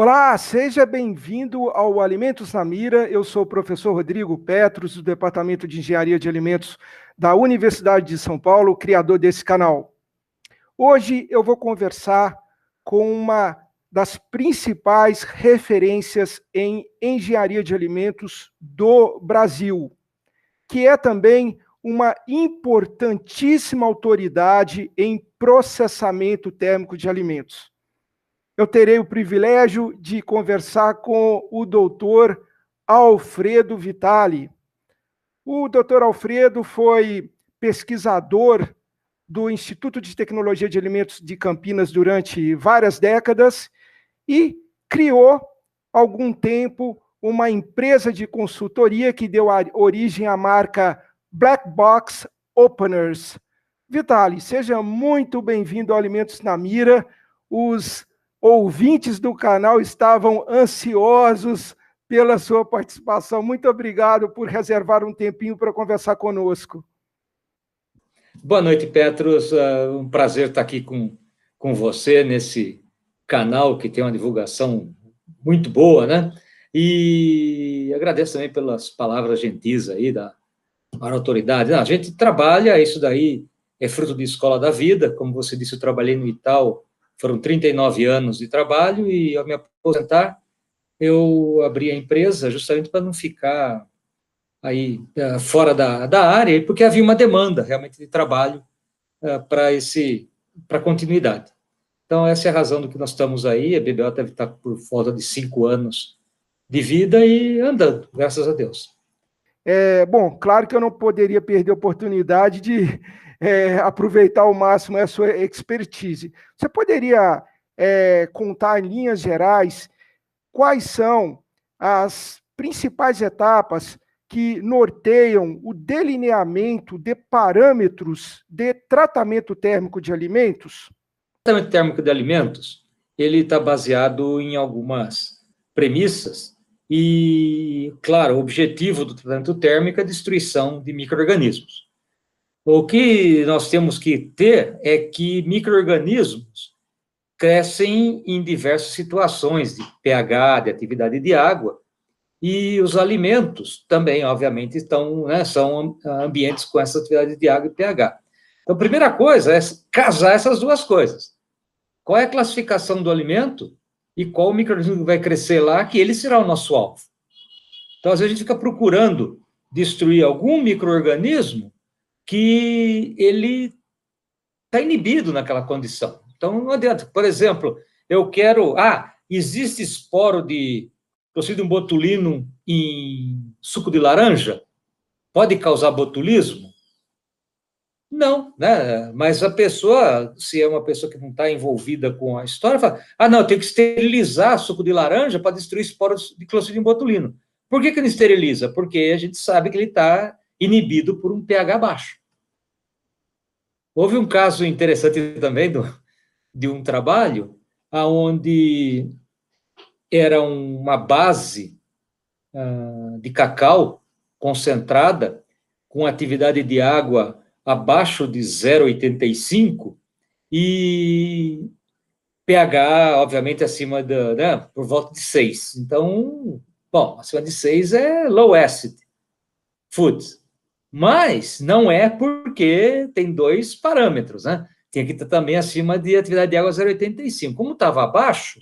Olá, seja bem-vindo ao Alimentos na Mira. Eu sou o professor Rodrigo Petros, do Departamento de Engenharia de Alimentos da Universidade de São Paulo, criador desse canal. Hoje eu vou conversar com uma das principais referências em engenharia de alimentos do Brasil, que é também uma importantíssima autoridade em processamento térmico de alimentos. Eu terei o privilégio de conversar com o doutor Alfredo Vitali. O doutor Alfredo foi pesquisador do Instituto de Tecnologia de Alimentos de Campinas durante várias décadas e criou, há algum tempo, uma empresa de consultoria que deu origem à marca Black Box Openers. Vitali, seja muito bem-vindo ao Alimentos na Mira. Os ouvintes do canal estavam ansiosos pela sua participação. Muito obrigado por reservar um tempinho para conversar conosco. Boa noite, Petros. Um prazer estar aqui com você nesse canal que tem uma divulgação muito boa, né? E agradeço também pelas palavras gentis aí da autoridade. A gente trabalha, isso daí é fruto de escola da vida. Como você disse, eu trabalhei no Itaú, foram 39 anos de trabalho e, ao me aposentar, eu abri a empresa justamente para não ficar aí fora da área, porque havia uma demanda realmente de trabalho para continuidade. Então, essa é a razão do que nós estamos aí. A BBO deve estar por volta de 5 anos de vida e andando, graças a Deus. Bom, claro que eu não poderia perder a oportunidade de aproveitar ao máximo a sua expertise. Você poderia contar em linhas gerais quais são as principais etapas que norteiam o delineamento de parâmetros de tratamento térmico de alimentos? O tratamento térmico de alimentos, ele está baseado em algumas premissas e, claro, o objetivo do tratamento térmico é a destruição de micro-organismos. O que nós temos que ter é que micro-organismos crescem em diversas situações de pH, de atividade de água, e os alimentos também, obviamente, são ambientes com essa atividade de água e pH. Então, a primeira coisa é casar essas duas coisas. Qual é a classificação do alimento e qual o micro-organismo vai crescer lá, que ele será o nosso alvo. Então, às vezes, a gente fica procurando destruir algum micro-organismo que ele está inibido naquela condição. Então, não adianta. Por exemplo, eu quero... existe esporo de Clostridium botulinum em suco de laranja? Pode causar botulismo? Não, né? Mas a pessoa, se é uma pessoa que não está envolvida com a história, fala, não, eu tenho que esterilizar suco de laranja para destruir esporos de Clostridium botulinum. Por que não esteriliza? Porque a gente sabe que ele está inibido por um pH baixo. Houve um caso interessante também de um trabalho onde era uma base de cacau concentrada com atividade de água abaixo de 0,85 e pH, obviamente, acima por volta de 6. Então, acima de 6 é low acid food. Mas não é porque tem 2 parâmetros, né? Tem que estar também acima de atividade de água 0,85. Como estava abaixo,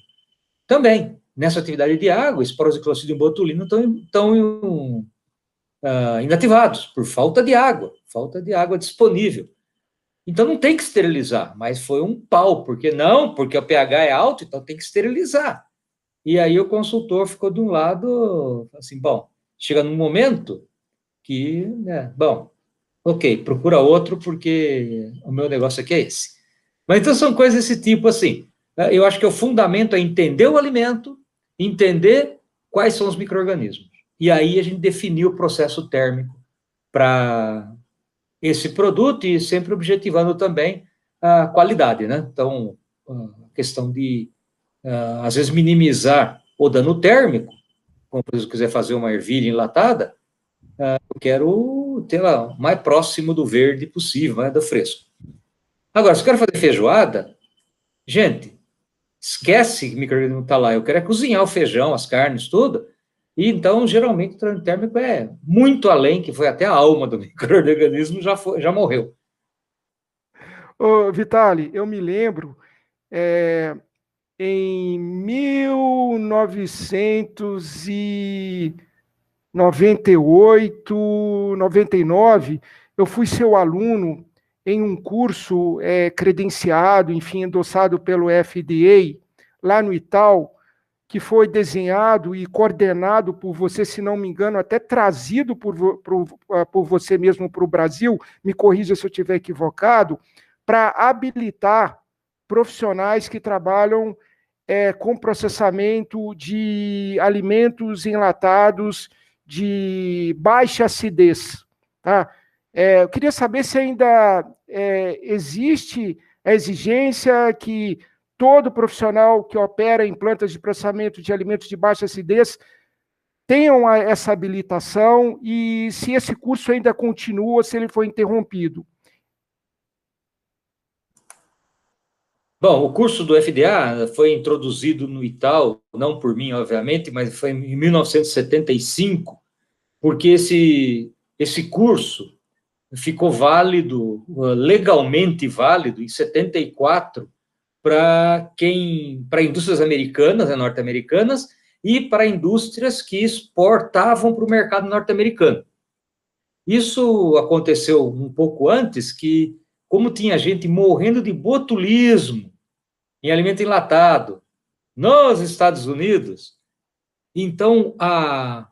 também, nessa atividade de água, esporos de Clostridium botulinum estão inativados, por falta de água disponível. Então, não tem que esterilizar, mas foi um pau, porque o pH é alto, então tem que esterilizar. E aí o consultor ficou de um lado, assim, chega num momento que, ok, procura outro, porque o meu negócio aqui é esse. Mas então são coisas desse tipo, assim, eu acho que o fundamento é entender o alimento, entender quais são os micro-organismos. E aí a gente definiu o processo térmico para esse produto e sempre objetivando também a qualidade, né? Então, a questão de, às vezes, minimizar o dano térmico, como, por exemplo, quiser fazer uma ervilha enlatada, eu quero ter lá o mais próximo do verde possível, né, do fresco. Agora, se eu quero fazer feijoada, gente, esquece que o micro-organismo está lá. Eu quero é cozinhar o feijão, as carnes, tudo. E então, geralmente, o tratamento térmico é muito além, que foi até a alma do micro-organismo, já morreu. Ô, Vitali, eu me lembro, em 1998, 99, eu fui seu aluno em um curso credenciado, enfim, endossado pelo FDA, lá no Itaú, que foi desenhado e coordenado por você, se não me engano, até trazido por você mesmo para o Brasil, me corrija se eu estiver equivocado, para habilitar profissionais que trabalham com processamento de alimentos enlatados de baixa acidez. Tá? Eu queria saber se ainda existe a exigência que todo profissional que opera em plantas de processamento de alimentos de baixa acidez tenham essa habilitação e se esse curso ainda continua ou se ele foi interrompido. Bom, o curso do FDA foi introduzido no Itaú, não por mim, obviamente, mas foi em 1975, porque esse curso ficou válido, legalmente válido, em 74, para indústrias americanas, norte-americanas, e para indústrias que exportavam para o mercado norte-americano. Isso aconteceu um pouco antes, que, como tinha gente morrendo de botulismo em alimento enlatado nos Estados Unidos, então a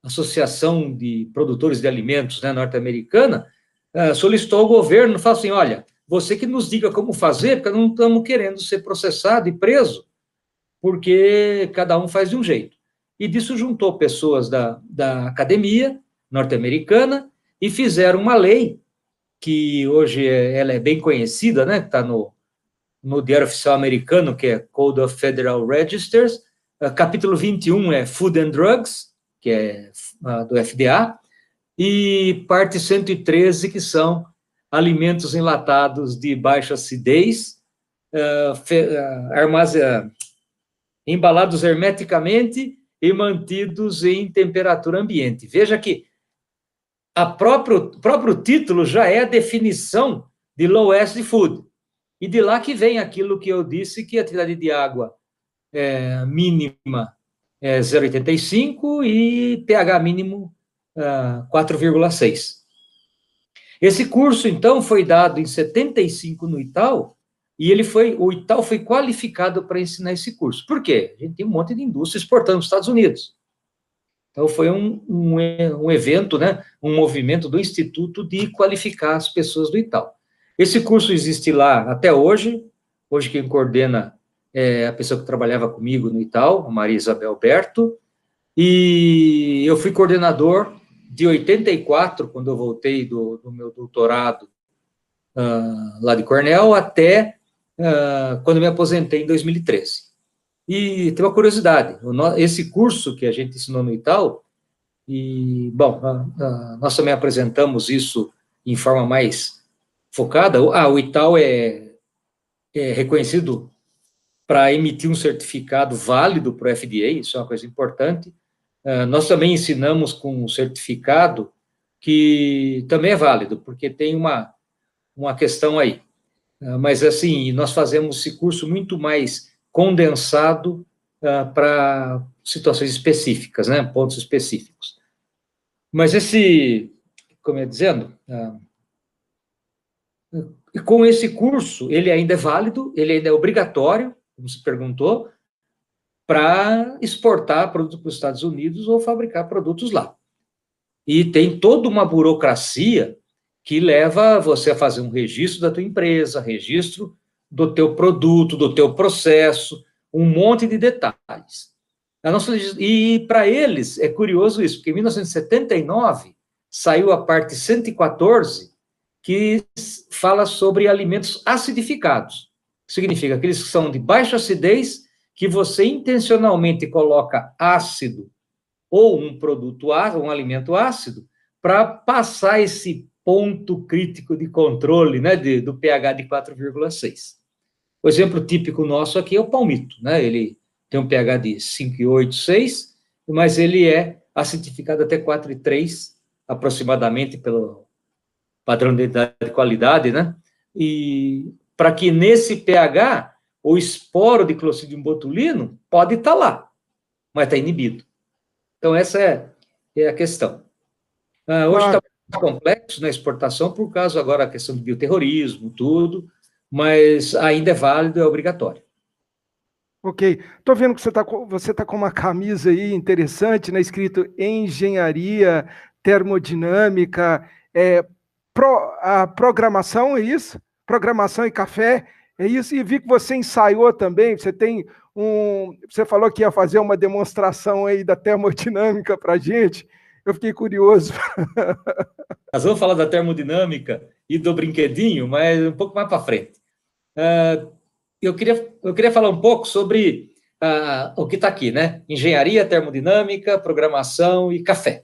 Associação de Produtores de Alimentos, né, norte-americana, solicitou ao governo, falou assim, olha, você que nos diga como fazer, porque não estamos querendo ser processado e preso, porque cada um faz de um jeito. E disso juntou pessoas da academia norte-americana e fizeram uma lei, que hoje ela é bem conhecida, né, que está no Diário Oficial Americano, que é Code of Federal Registers, capítulo 21 é Food and Drugs, que é do FDA, e parte 113, que são alimentos enlatados de baixa acidez, embalados hermeticamente e mantidos em temperatura ambiente. Veja que o próprio título já é a definição de low acid food. E de lá que vem aquilo que eu disse, que a atividade de água mínima é 0,85 e pH mínimo 4,6. Esse curso, então, foi dado em 75 no Itaú, e o Itaú foi qualificado para ensinar esse curso. Por quê? A gente tem um monte de indústria exportando para os Estados Unidos. Então, foi um evento, né, um movimento do Instituto de qualificar as pessoas do Itaú. Esse curso existe lá até hoje. Hoje quem coordena é a pessoa que trabalhava comigo no Itaú, a Maria Isabel Berto, e eu fui coordenador de 84, quando eu voltei do meu doutorado lá de Cornell, até quando me aposentei em 2013. E tem uma curiosidade, esse curso que a gente ensinou no Itaú, e, bom, nós também apresentamos isso em forma mais focada. O Itaú é reconhecido para emitir um certificado válido para o FDA, isso é uma coisa importante. Nós também ensinamos com um certificado que também é válido, porque tem uma questão aí. Mas, assim, nós fazemos esse curso muito mais condensado para situações específicas, né, pontos específicos. Mas como eu ia dizendo, com esse curso, ele ainda é válido, ele ainda é obrigatório, como se perguntou, para exportar produtos para os Estados Unidos ou fabricar produtos lá. E tem toda uma burocracia que leva você a fazer um registro da tua empresa, registro do teu produto, do teu processo, um monte de detalhes. E para eles, é curioso isso, porque em 1979 saiu a parte 114, que fala sobre alimentos acidificados. Significa aqueles que são de baixa acidez, que você intencionalmente coloca ácido ou um produto ácido, um alimento ácido, para passar esse ponto crítico de controle, né, do pH de 4,6. O exemplo típico nosso aqui é o palmito, né? Ele tem um pH de 5,8, 6, mas ele é aciditificado até 4,3, aproximadamente, pelo padrão de identidade de qualidade, né? E para que nesse pH, o esporo de Clostridium botulino pode estar lá, mas está inibido. Então, essa é a questão. Hoje está complexo na exportação, por causa agora da questão do bioterrorismo, tudo, mas ainda é válido, é obrigatório. Ok. Estou vendo que você tá com uma camisa aí interessante, né? Escrito Engenharia Termodinâmica, a programação, é isso? Programação e café, é isso? E vi que você ensaiou também, você falou que ia fazer uma demonstração aí da termodinâmica para a gente. Eu fiquei curioso. Nós vamos falar da termodinâmica e do brinquedinho, mas um pouco mais para frente. Eu queria falar um pouco sobre o que está aqui, né? Engenharia termodinâmica, programação e café.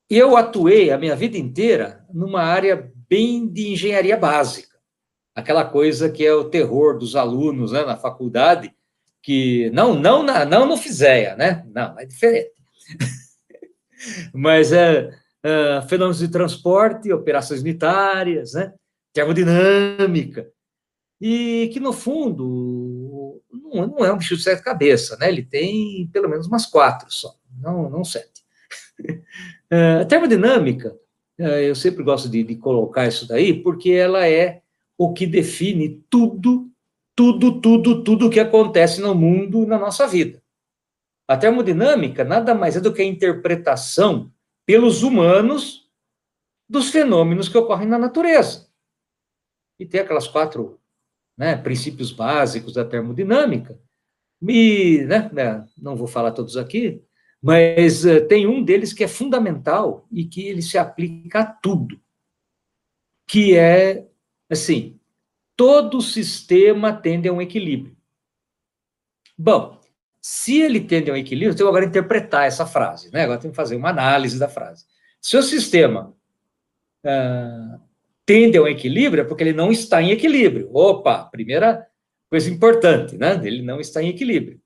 Eu atuei a minha vida inteira numa área bem de engenharia básica, aquela coisa que é o terror dos alunos, né, na faculdade, que não no FISEA, né? Não, é diferente. Mas fenômenos de transporte, operações unitárias, né? Termodinâmica, e que, no fundo, não é um bicho de sete cabeças, né? Ele tem pelo menos umas 4 só, não 7. A termodinâmica, eu sempre gosto de colocar isso daí, porque ela é o que define tudo que acontece no mundo e na nossa vida. A termodinâmica nada mais é do que a interpretação pelos humanos dos fenômenos que ocorrem na natureza. E tem aquelas 4, né, princípios básicos da termodinâmica, e, né, não vou falar todos aqui, mas tem um deles que é fundamental e que ele se aplica a tudo, que é, assim, todo sistema tende a um equilíbrio. Bom, se ele tende a um equilíbrio, eu tenho agora que interpretar essa frase, né? Agora tenho que fazer uma análise da frase. Se o sistema tende a um equilíbrio, é porque ele não está em equilíbrio. Opa, primeira coisa importante, né? Ele não está em equilíbrio.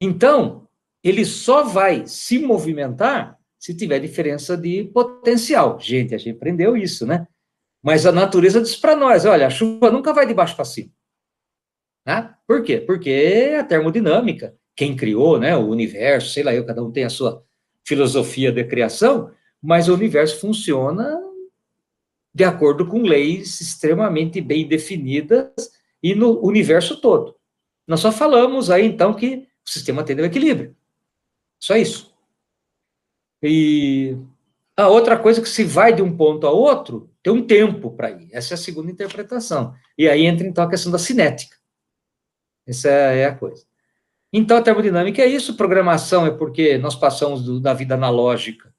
Então, ele só vai se movimentar se tiver diferença de potencial. Gente, a gente aprendeu isso, né? Mas a natureza diz para nós, olha, a chuva nunca vai de baixo para cima. Né? Por quê? Porque a termodinâmica, quem criou, né, o universo, sei lá, cada um tem a sua filosofia de criação, mas o universo funciona de acordo com leis extremamente bem definidas e no universo todo. Nós só falamos aí, então, que o sistema tem o equilíbrio. Só isso. E a outra coisa é que se vai de um ponto a outro, tem um tempo para ir. Essa é a segunda interpretação. E aí entra, então, a questão da cinética. Essa é a coisa. Então, a termodinâmica é isso, programação é porque nós passamos da vida analógica,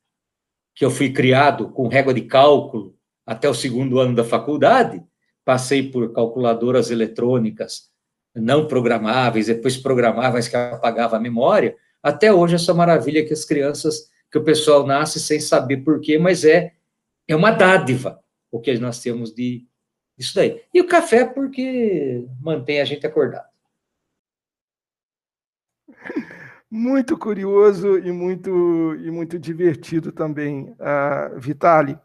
que eu fui criado com régua de cálculo até o 2º ano da faculdade, passei por calculadoras eletrônicas não programáveis, depois programáveis que apagavam a memória, até hoje essa maravilha que as crianças, que o pessoal nasce sem saber por quê, mas é uma dádiva o que nós temos disso daí. E o café porque mantém a gente acordado. Muito curioso e muito divertido também, Vitali.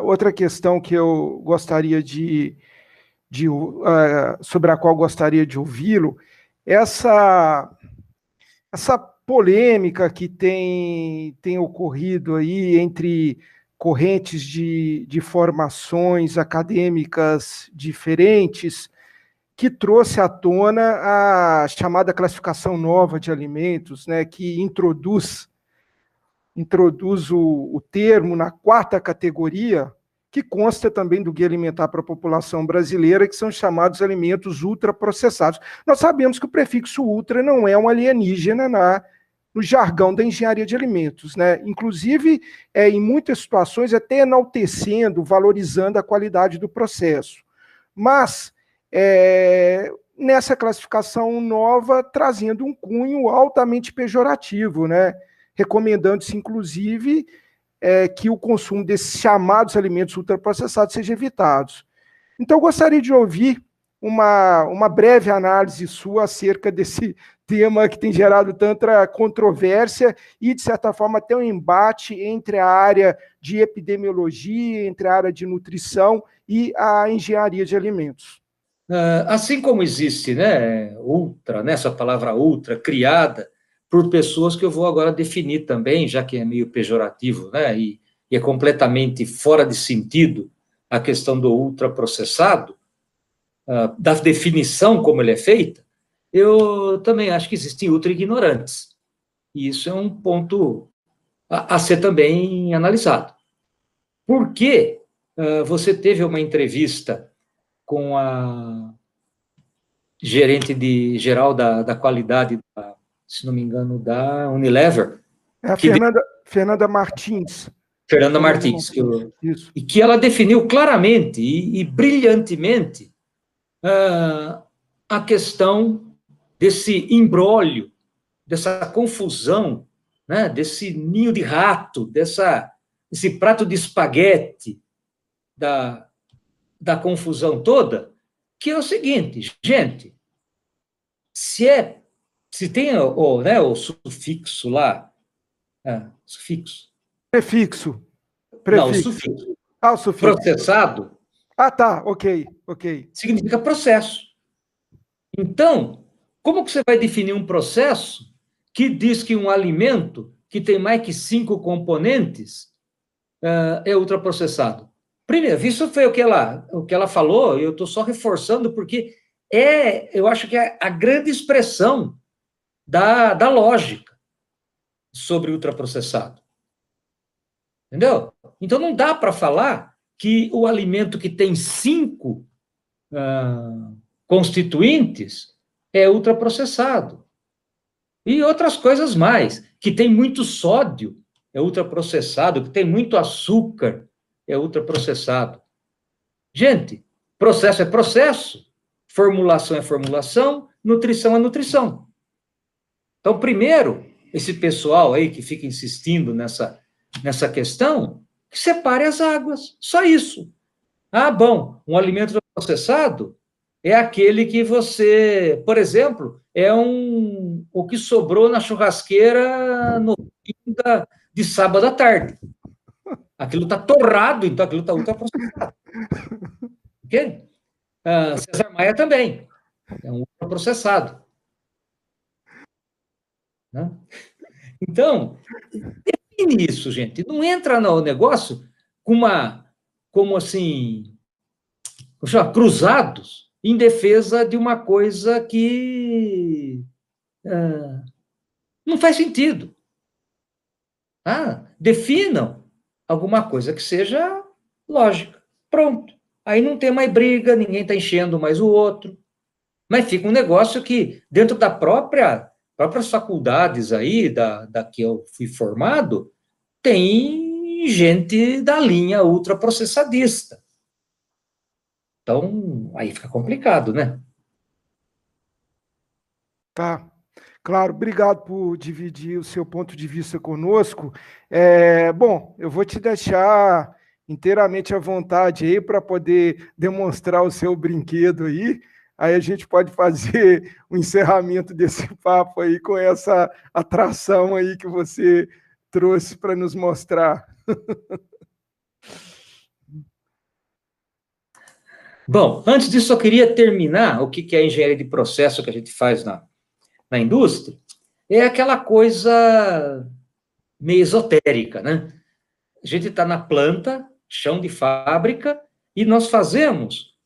Outra questão que eu gostaria sobre a qual gostaria de ouvi-lo, essa polêmica que tem ocorrido aí entre correntes de formações acadêmicas diferentes, que trouxe à tona a chamada classificação nova de alimentos, né, que introduz o termo na 4ª categoria, que consta também do Guia Alimentar para a População Brasileira, que são chamados alimentos ultraprocessados. Nós sabemos que o prefixo ultra não é um alienígena no jargão da engenharia de alimentos, né? Inclusive, em muitas situações, até enaltecendo, valorizando a qualidade do processo. Mas, nessa classificação nova, trazendo um cunho altamente pejorativo, né? Recomendando-se, inclusive, que o consumo desses chamados alimentos ultraprocessados seja evitado. Então, eu gostaria de ouvir uma breve análise sua acerca desse tema que tem gerado tanta controvérsia e, de certa forma, até um embate entre a área de epidemiologia, entre a área de nutrição e a engenharia de alimentos. Assim como existe, né, essa palavra ultra, criada por pessoas que eu vou agora definir também, já que é meio pejorativo, né, e é completamente fora de sentido a questão do ultraprocessado, da definição como ele é feita, eu também acho que existem ultra-ignorantes. E isso é um ponto a ser também analisado. Por que você teve uma entrevista com a gerente geral da qualidade, se não me engano, da Unilever? É a Fernanda Martins. Fernanda Martins. E que ela definiu claramente e brilhantemente a questão desse imbróglio, dessa confusão, né, desse ninho de rato, desse prato de espaguete, da confusão toda, que é o seguinte, gente, se tem o sufixo lá, sufixo? Prefixo. Não, o sufixo. O sufixo. Processado. Tá, ok. Significa processo. Então, como que você vai definir um processo que diz que um alimento que tem mais que 5 componentes é ultraprocessado? Primeiro, isso foi o que ela falou, e eu estou só reforçando, porque eu acho que é a grande expressão da lógica sobre ultraprocessado. Entendeu? Então, não dá para falar que o alimento que tem 5 constituintes é ultraprocessado. E outras coisas mais, que tem muito sódio é ultraprocessado, que tem muito açúcar é ultraprocessado. Gente, processo é processo, formulação é formulação, nutrição é nutrição. Então, primeiro, esse pessoal aí que fica insistindo nessa questão, que separe as águas, só isso. Bom, um alimento processado é aquele que você, por exemplo, o que sobrou na churrasqueira no fim de sábado à tarde. Aquilo está torrado, então aquilo está ultraprocessado. Ok? César Maia também. É um ultraprocessado. Né? Então, define isso, gente. Não entra no negócio como assim, cruzados em defesa de uma coisa que não faz sentido. Definam alguma coisa que seja lógica. Pronto. Aí não tem mais briga, ninguém está enchendo mais o outro. Mas fica um negócio que, dentro da próprias faculdades aí, da que eu fui formado, tem gente da linha ultraprocessadista. Então, aí fica complicado, né? Tá. Claro, obrigado por dividir o seu ponto de vista conosco. Bom, eu vou te deixar inteiramente à vontade aí para poder demonstrar o seu brinquedo aí. Aí a gente pode fazer o encerramento desse papo aí com essa atração aí que você trouxe para nos mostrar. Bom, antes disso, eu queria terminar o que é a engenharia de processo que a gente faz na indústria. É aquela coisa meio esotérica, né? A gente está na planta, chão de fábrica, e nós fazemos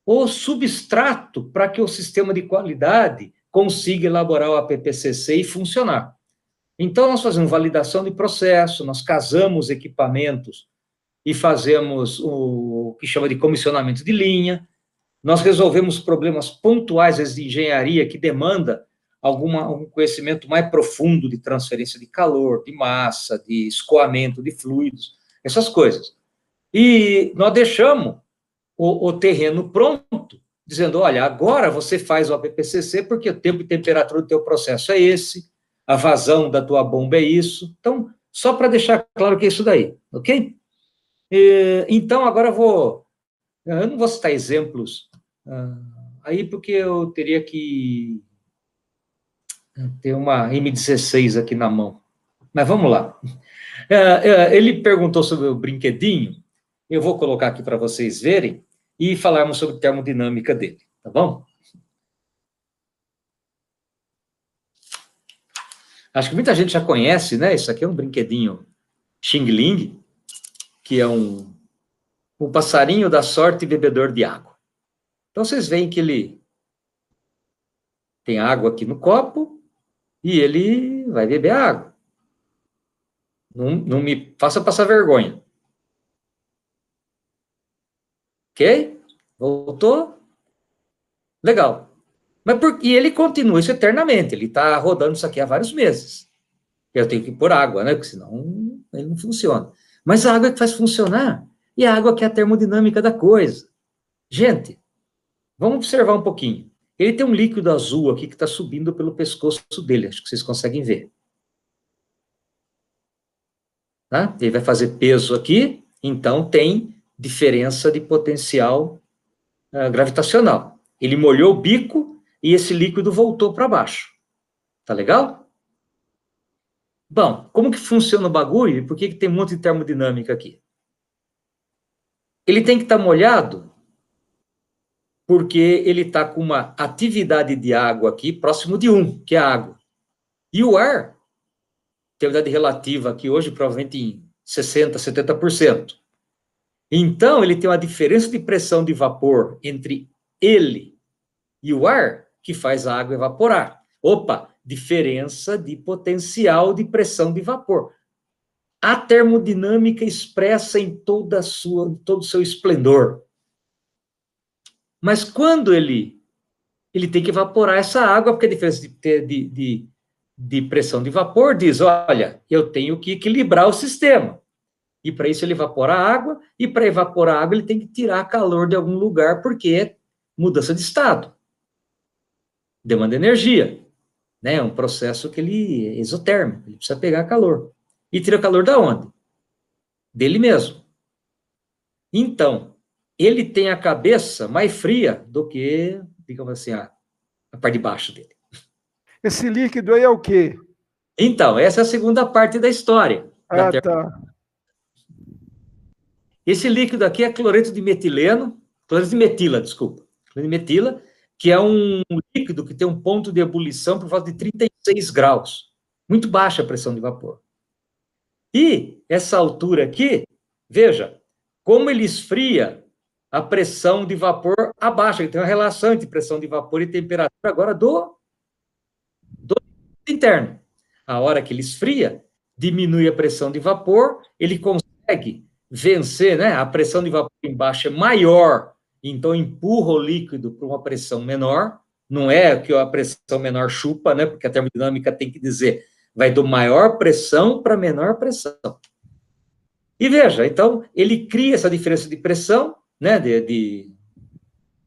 o substrato para que o sistema de qualidade consiga elaborar o APPCC e funcionar. Então, nós fazemos validação de processo, nós casamos equipamentos e fazemos o que chama de comissionamento de linha, nós resolvemos problemas pontuais, às vezes, de engenharia, que demanda algum conhecimento mais profundo de transferência de calor, de massa, de escoamento de fluidos, essas coisas. E nós deixamos o terreno pronto, dizendo, olha, agora você faz o APPCC porque o tempo e temperatura do teu processo é esse, a vazão da tua bomba é isso. Então, Só para deixar claro que é isso daí, ok? Então, agora eu não vou citar exemplos aí, porque eu teria que ter uma M16 aqui na mão. Mas vamos lá. Ele perguntou sobre o brinquedinho, eu vou colocar aqui para vocês verem, e falarmos sobre termodinâmica dele, tá bom? Acho que muita gente já conhece, né? Isso aqui é um brinquedinho Xing Ling, que é um passarinho da sorte e bebedor de água. Então, vocês veem que ele tem água aqui no copo e ele vai beber água. Não me faça passar vergonha. Ok? Voltou? Legal. E ele continua isso eternamente. Ele está rodando isso aqui há vários meses. Eu tenho que pôr água, né? Porque senão ele não funciona. Mas a água é que faz funcionar. E a água que é a termodinâmica da coisa. Gente, vamos observar um pouquinho. Ele tem um líquido azul aqui que está subindo pelo pescoço dele. Acho que vocês conseguem ver. Tá? Ele vai fazer peso aqui, então tem diferença de potencial gravitacional. Ele molhou o bico e esse líquido voltou para baixo. Tá legal? Bom, como que funciona o bagulho e por que tem um monte de termodinâmica aqui? Ele tem que estar molhado porque ele está com uma atividade de água aqui próximo de 1, que é a água. E o ar, atividade relativa aqui hoje, provavelmente em 60%, 70%. Então, ele tem uma diferença de pressão de vapor entre ele e o ar que faz a água evaporar. Opa, diferença de potencial de pressão de vapor. A termodinâmica expressa em todo o seu esplendor. Mas quando ele tem que evaporar essa água, porque a diferença de pressão de vapor diz, olha, eu tenho que equilibrar o sistema. E para isso ele evapora a água, e para evaporar a água ele tem que tirar calor de algum lugar, porque é mudança de estado. Demanda energia. Né? É um processo que ele é exotérmico, ele precisa pegar calor. E tira calor da onde? Dele mesmo. Então, ele tem a cabeça mais fria do que, digamos assim, a parte de baixo dele. Esse líquido aí é o quê? Então, essa é a segunda parte da história. Tá. Esse líquido aqui é cloreto de metileno, cloreto de metila, desculpa. Cloreto de metila, que é um líquido que tem um ponto de ebulição por volta de 36 graus. Muito baixa a pressão de vapor. E essa altura aqui, veja, como ele esfria, a pressão de vapor abaixa. Ele tem uma relação entre pressão de vapor e temperatura agora do interno. A hora que ele esfria, diminui a pressão de vapor, ele consegue vencer, né? A pressão de vapor embaixo é maior, então empurra o líquido para uma pressão menor. Não é que a pressão menor chupa, né? Porque a termodinâmica tem que dizer, vai do maior pressão para menor pressão. E veja, então, ele cria essa diferença de pressão, né?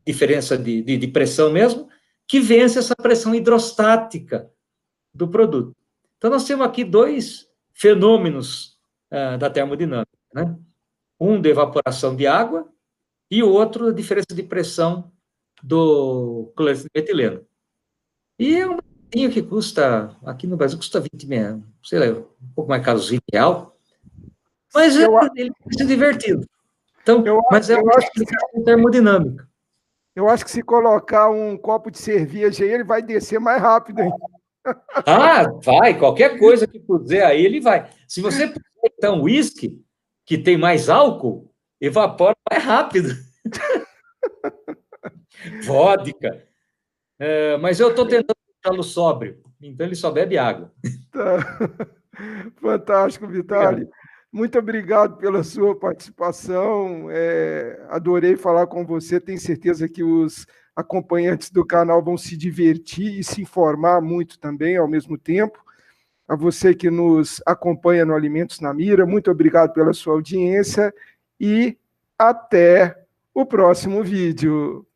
Diferença de pressão mesmo, que vence essa pressão hidrostática do produto. Então, nós temos aqui dois fenômenos da termodinâmica, né? Um de evaporação de água e o outro a diferença de pressão do cloreto de metileno. E é um brinquedinho que custa, aqui no Brasil, custa 20 mil, sei lá, um pouco mais caro, uns 20 reais, mas ele vai ser divertido. Então, mas é uma explicação termodinâmica. Eu acho que se colocar um copo de cerveja aí, ele vai descer mais rápido, hein? Ah, vai, qualquer coisa que puser aí, ele vai. Se você puser, então, uísque, que tem mais álcool, evapora mais rápido. Vodka. Mas eu estou tentando deixá-lo sóbrio, então ele só bebe água. Tá. Fantástico, Vitali. Muito obrigado pela sua participação. Adorei falar com você. Tenho certeza que os acompanhantes do canal vão se divertir e se informar muito também ao mesmo tempo. A você que nos acompanha no Alimentos na Mira, muito obrigado pela sua audiência e até o próximo vídeo.